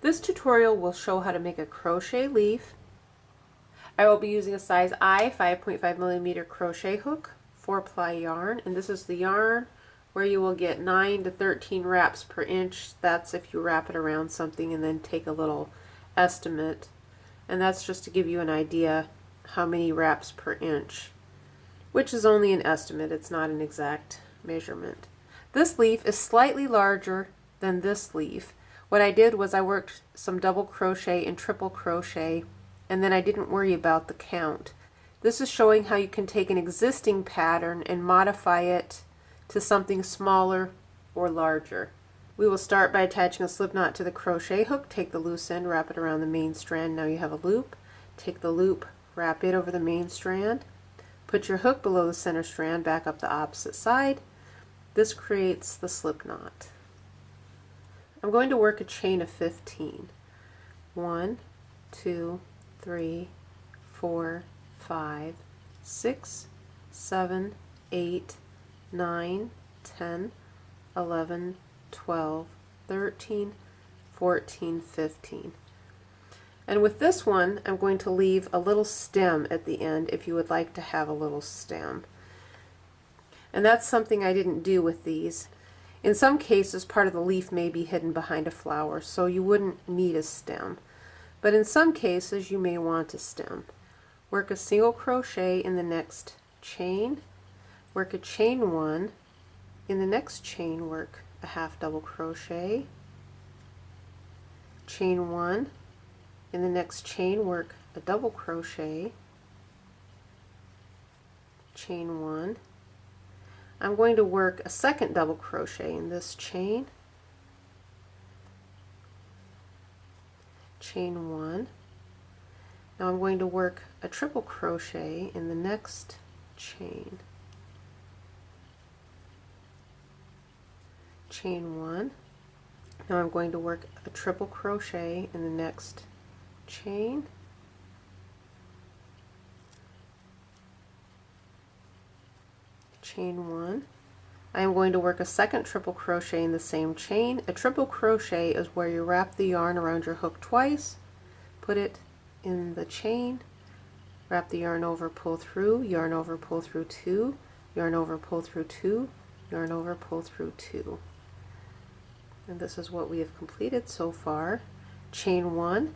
This tutorial will show how to make a crochet leaf. I will be using a size I 5.5mm crochet hook, 4-ply yarn, and this is the yarn where you will get 9 to 13 wraps per inch. That's if you wrap it around something and then take a little estimate, and that's just to give you an idea how many wraps per inch, which is only an estimate, it's not an exact measurement. This leaf is slightly larger than this leaf. What I did was I worked some double crochet and triple crochet, and then I didn't worry about the count. This is showing how you can take an existing pattern and modify it to something smaller or larger. We will start by attaching a slip knot to the crochet hook. Take the loose end, wrap it around the main strand. Now you have a loop. Take the loop, wrap it over the main strand. Put your hook below the center strand, back up the opposite side. This creates the slip knot. I'm going to work a chain of 15. 1, 2, 3, 4, 5, 6, 7, 8, 9, 10, 11, 12, 13, 14, 15. And with this one, I'm going to leave a little stem at the end if you would like to have a little stem. And that's something I didn't do with these. In some cases, part of the leaf may be hidden behind a flower, so you wouldn't need a stem. But in some cases, you may want a stem. Work a single crochet in the next chain, work a chain 1, in the next chain work a half double crochet, chain 1, in the next chain work a double crochet, chain 1. I'm going to work a second double crochet in this chain, chain 1. Now I'm going to work a triple crochet in the next chain, chain 1. Now I'm going to work a triple crochet in the next chain, chain 1. I am going to work a second triple crochet in the same chain. A triple crochet is where you wrap the yarn around your hook twice, put it in the chain, wrap the yarn over, pull through, yarn over, pull through 2, yarn over, pull through 2, yarn over, pull through 2. And this is what we have completed so far. Chain 1,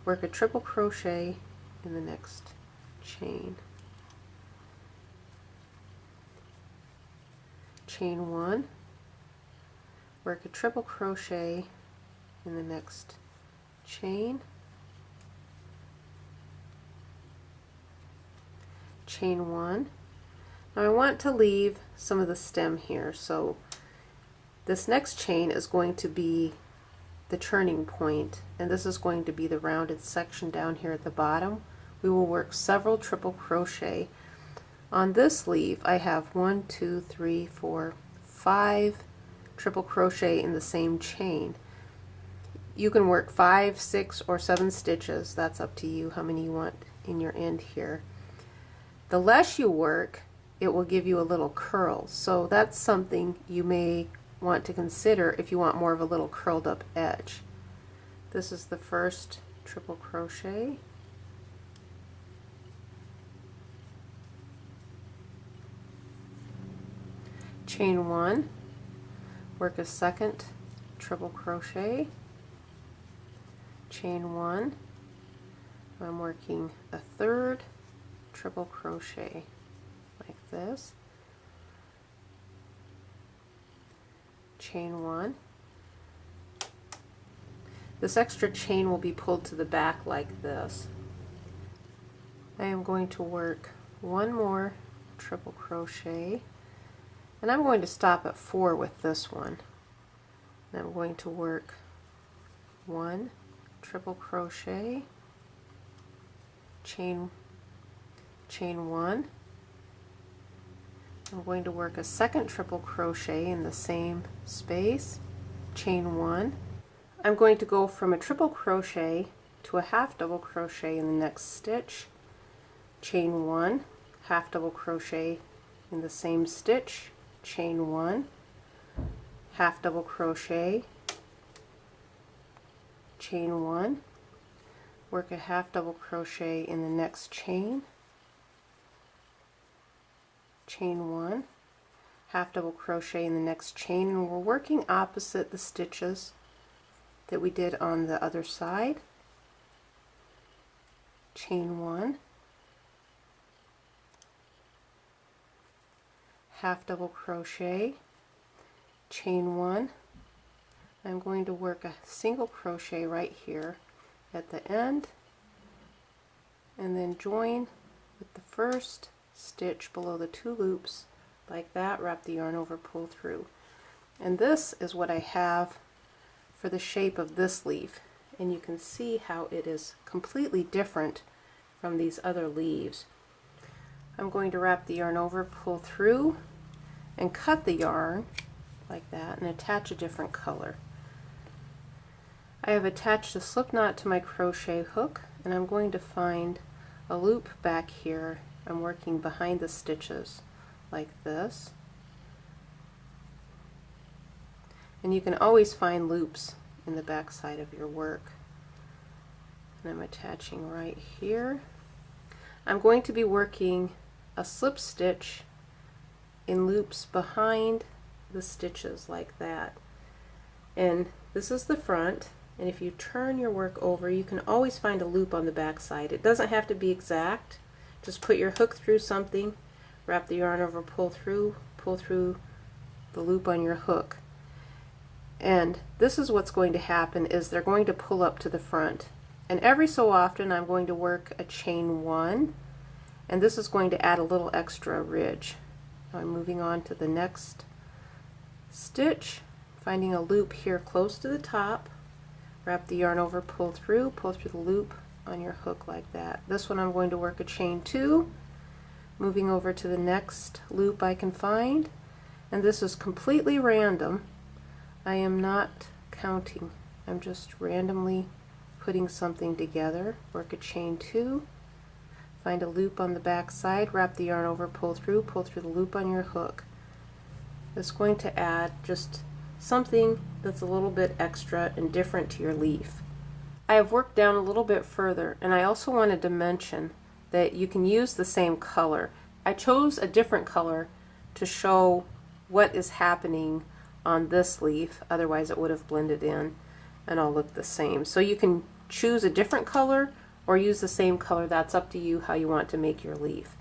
work a triple crochet in the next chain. Chain 1, work a triple crochet in the next chain, chain 1. Now I want to leave some of the stem here, so this next chain is going to be the turning point, and this is going to be the rounded section down here at the bottom. We will work several triple crochet. On this leaf I have 1, 2, 3, 4, 5 triple crochet in the same chain. You can work 5, 6, or 7 stitches. That's up to you how many you want in your end here. The less you work, it will give you a little curl, so that's something you may want to consider if you want more of a little curled up edge. This is the first triple crochet, chain 1, work a second triple crochet, chain 1, I'm working a third triple crochet like this, chain 1. This extra chain will be pulled to the back like this. I am going to work one more triple crochet, and I'm going to stop at 4 with this one. And I'm going to work 1 triple crochet, chain 1. I'm going to work a second triple crochet in the same space, chain 1. I'm going to go from a triple crochet to a half double crochet in the next stitch, chain 1, half double crochet in the same stitch, chain 1, half double crochet, chain 1, work a half double crochet in the next chain, chain 1, half double crochet in the next chain, and we're working opposite the stitches that we did on the other side. Chain 1, half double crochet, chain 1. I'm going to work a single crochet right here at the end, and then join with the first stitch below the 2 loops like that, wrap the yarn over, pull through. And this is what I have for the shape of this leaf, and you can see how it is completely different from these other leaves. I'm going to wrap the yarn over, pull through, and cut the yarn like that and attach a different color. I have attached a slip knot to my crochet hook, and I'm going to find a loop back here. I'm working behind the stitches like this. And you can always find loops in the back side of your work. And I'm attaching right here. I'm going to be working a slip stitch in loops behind the stitches like that. And this is the front, and if you turn your work over, you can always find a loop on the back side. It doesn't have to be exact. Just put your hook through something, wrap the yarn over, pull through the loop on your hook. And this is what's going to happen, is they're going to pull up to the front. And every so often I'm going to work a chain 1, and this is going to add a little extra ridge. I'm moving on to the next stitch, finding a loop here close to the top, wrap the yarn over, pull through the loop on your hook like that. This one I'm going to work a chain 2, moving over to the next loop I can find, and this is completely random. I am not counting, I'm just randomly putting something together. Work a chain 2, find a loop on the back side, wrap the yarn over, pull through the loop on your hook. It's going to add just something that's a little bit extra and different to your leaf. I have worked down a little bit further, and I also wanted to mention that you can use the same color. I chose a different color to show what is happening on this leaf, otherwise it would have blended in and all look the same. So you can choose a different color or use the same color. That's up to you how you want to make your leaf.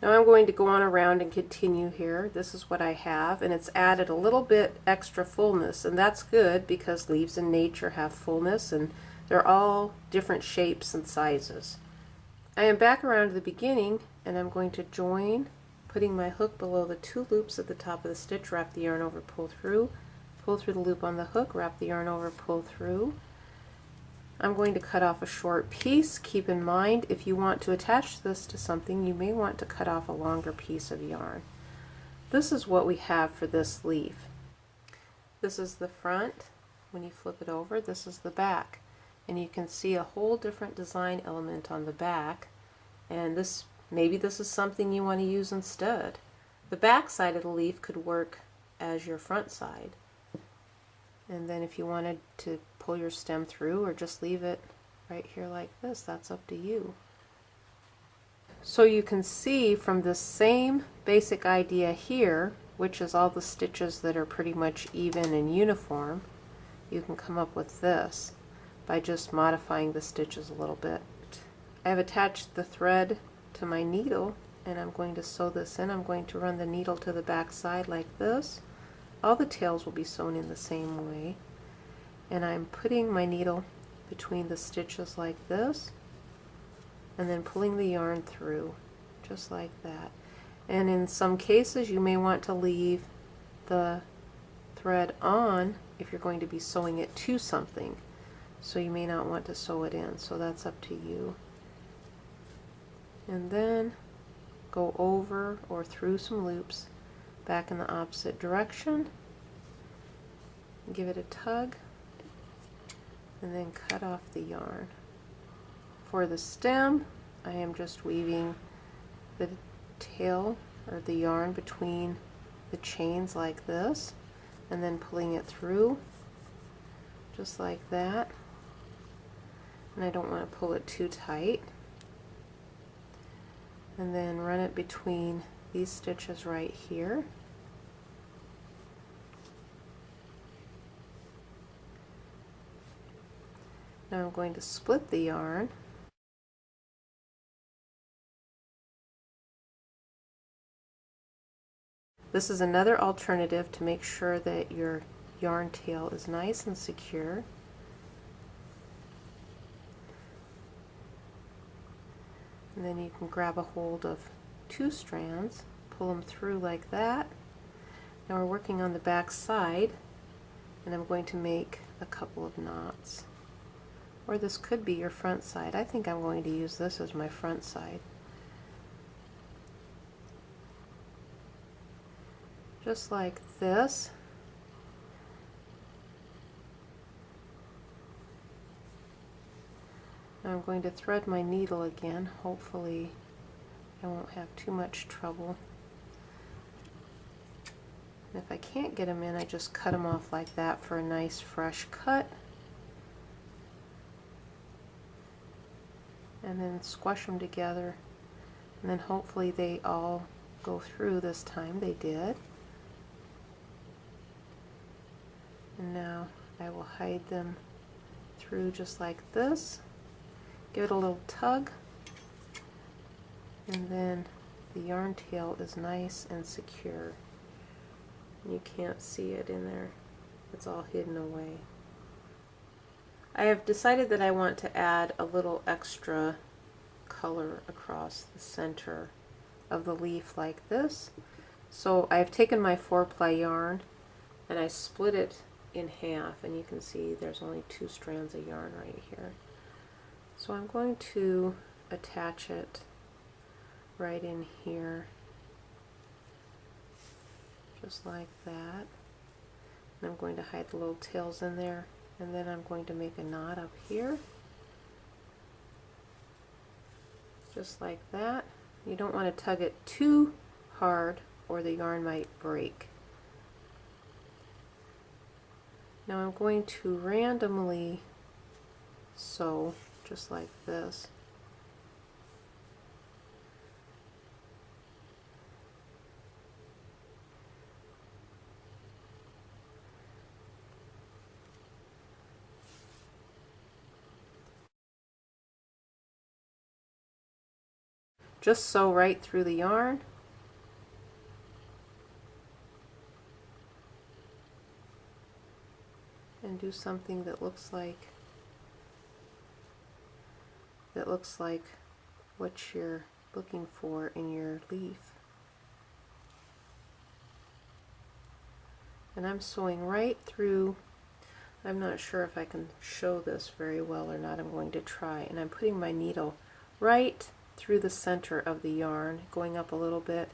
Now I'm going to go on around and continue here. This is what I have, and it's added a little bit extra fullness, and that's good because leaves in nature have fullness, and they're all different shapes and sizes. I am back around to the beginning, and I'm going to join, putting my hook below the 2 loops at the top of the stitch, wrap the yarn over, pull through the loop on the hook, wrap the yarn over, pull through. I'm going to cut off a short piece. Keep in mind, if you want to attach this to something, you may want to cut off a longer piece of yarn. This is what we have for this leaf. This is the front. When you flip it over, this is the back. And you can see a whole different design element on the back. And maybe this is something you want to use instead. The back side of the leaf could work as your front side. And then if you wanted to pull your stem through or just leave it right here like this, that's up to you. So you can see from the same basic idea here, which is all the stitches that are pretty much even and uniform, you can come up with this by just modifying the stitches a little bit. I have attached the thread to my needle, and I'm going to sew this in. I'm going to run the needle to the back side like this. All the tails will be sewn in the same way, and I'm putting my needle between the stitches like this, and then pulling the yarn through just like that. And in some cases you may want to leave the thread on if you're going to be sewing it to something, so you may not want to sew it in, so that's up to you. And then go over or through some loops back in the opposite direction, give it a tug, and then cut off the yarn. For the stem, I am just weaving the tail or the yarn between the chains like this, and then pulling it through just like that. and I don't want to pull it too tight. And then run it between these stitches right here. Now I'm going to split the yarn. This is another alternative to make sure that your yarn tail is nice and secure. And then you can grab a hold of 2 strands, pull them through like that. Now we're working on the back side, and I'm going to make a couple of knots. Or this could be your front side. I think I'm going to use this as my front side. Just like this. Now I'm going to thread my needle again. Hopefully I won't have too much trouble. And if I can't get them in, I just cut them off like that for a nice fresh cut. And then squash them together. And then hopefully they all go through this time. They did. And now I will hide them through just like this. Give it a little tug, and then the yarn tail is nice and secure. You can't see it in there. It's all hidden away. I have decided that I want to add a little extra color across the center of the leaf like this. So I've taken my 4-ply yarn and I split it in half, and you can see there's only 2 strands of yarn right here. So I'm going to attach it right in here, just like that. And I'm going to hide the little tails in there, and then I'm going to make a knot up here, just like that. You don't want to tug it too hard or the yarn might break. Now I'm going to randomly sew just like this. Just sew right through the yarn. And do something that looks like what you're looking for in your leaf. And I'm sewing right through. I'm not sure if I can show this very well or not. I'm going to try. And I'm putting my needle right through the center of the yarn, going up a little bit,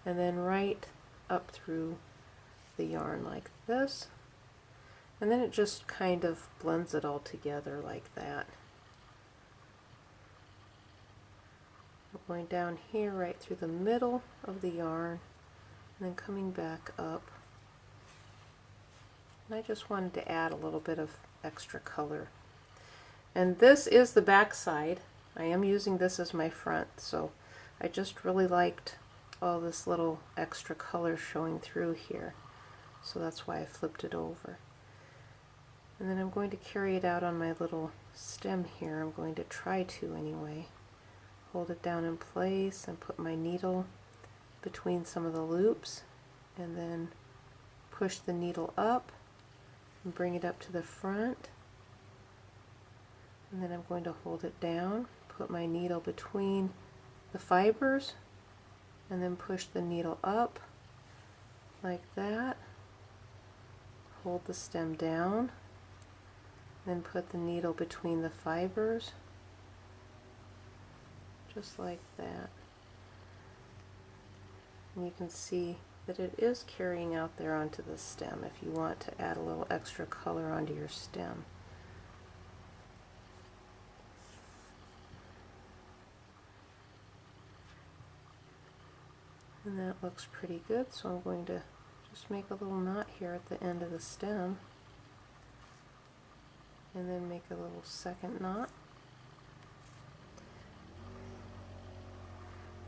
and then right up through the yarn like this. And then it just kind of blends it all together like that. I'm going down here right through the middle of the yarn and then coming back up. And I just wanted to add a little bit of extra color. And this is the back side. I am using this as my front, so I just really liked all this little extra color showing through here. So that's why I flipped it over. And then I'm going to carry it out on my little stem here. I'm going to try to anyway. Hold it down in place and put my needle between some of the loops, and then push the needle up and bring it up to the front. And then I'm going to hold it down, put my needle between the fibers, and then push the needle up like that. Hold the stem down, then put the needle between the fibers, just like that. And you can see that it is carrying out there onto the stem if you want to add a little extra color onto your stem. And that looks pretty good, so I'm going to just make a little knot here at the end of the stem, and then make a little second knot.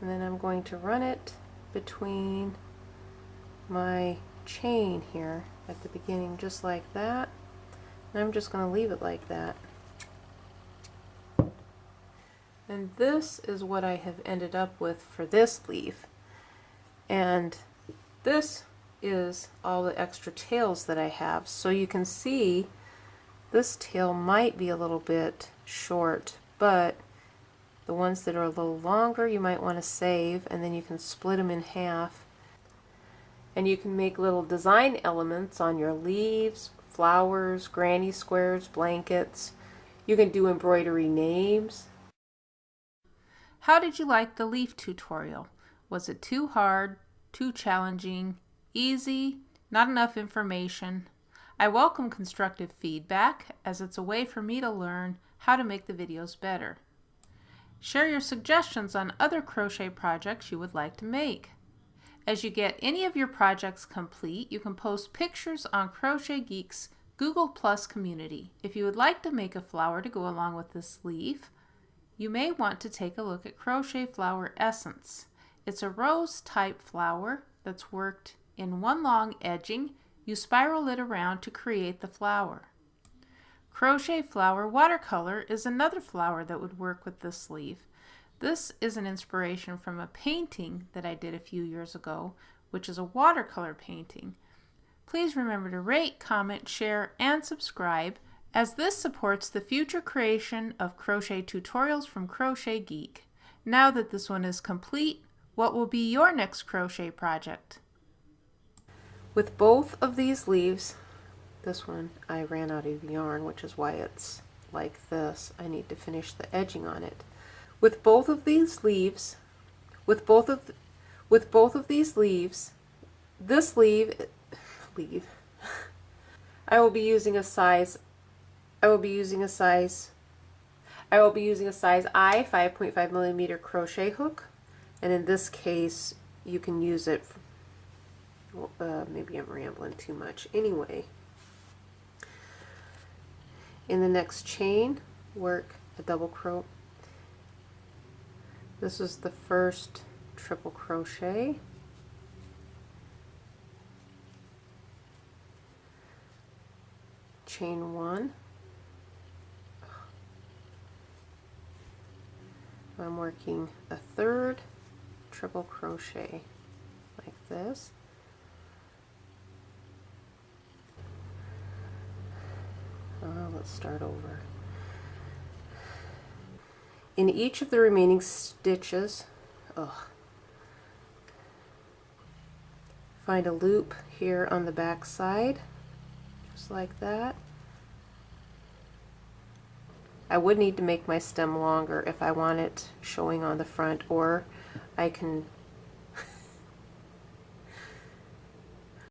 and then I'm going to run it between my chain here at the beginning, just like that. And I'm just going to leave it like that. And this is what I have ended up with for this leaf. And this is all the extra tails that I have. So you can see this tail might be a little bit short, but the ones that are a little longer you might want to save, and then you can split them in half. And you can make little design elements on your leaves, flowers, granny squares, blankets. You can do embroidery names. How did you like the leaf tutorial? Was it too hard, too challenging, easy, not enough information? I welcome constructive feedback, as it's a way for me to learn how to make the videos better. Share your suggestions on other crochet projects you would like to make. As you get any of your projects complete, you can post pictures on Crochet Geek's Google Plus community. If you would like to make a flower to go along with this leaf, you may want to take a look at Crochet Flower Essence. It's a rose type flower that's worked in one long edging. You spiral it around to create the flower. Crochet Flower Watercolor is another flower that would work with this leaf. This is an inspiration from a painting that I did a few years ago, which is a watercolor painting. Please remember to rate, comment, share, and subscribe, as this supports the future creation of crochet tutorials from Crochet Geek. Now that this one is complete, what will be your next crochet project? With both of these leaves, this one I ran out of yarn, which is why it's like this. I need to finish the edging on it. With both of these leaves, this leaf, I will be using a size I, 5.5 millimeter crochet hook, and in this case you can use it maybe I'm rambling too much. Anyway, in the next chain, work a double crochet. This is the first triple crochet. Chain 1. I'm working a third triple crochet like this. Let's start over. In each of the remaining stitches, find a loop here on the back side, just like that. I would need to make my stem longer if I want it showing on the front, or I can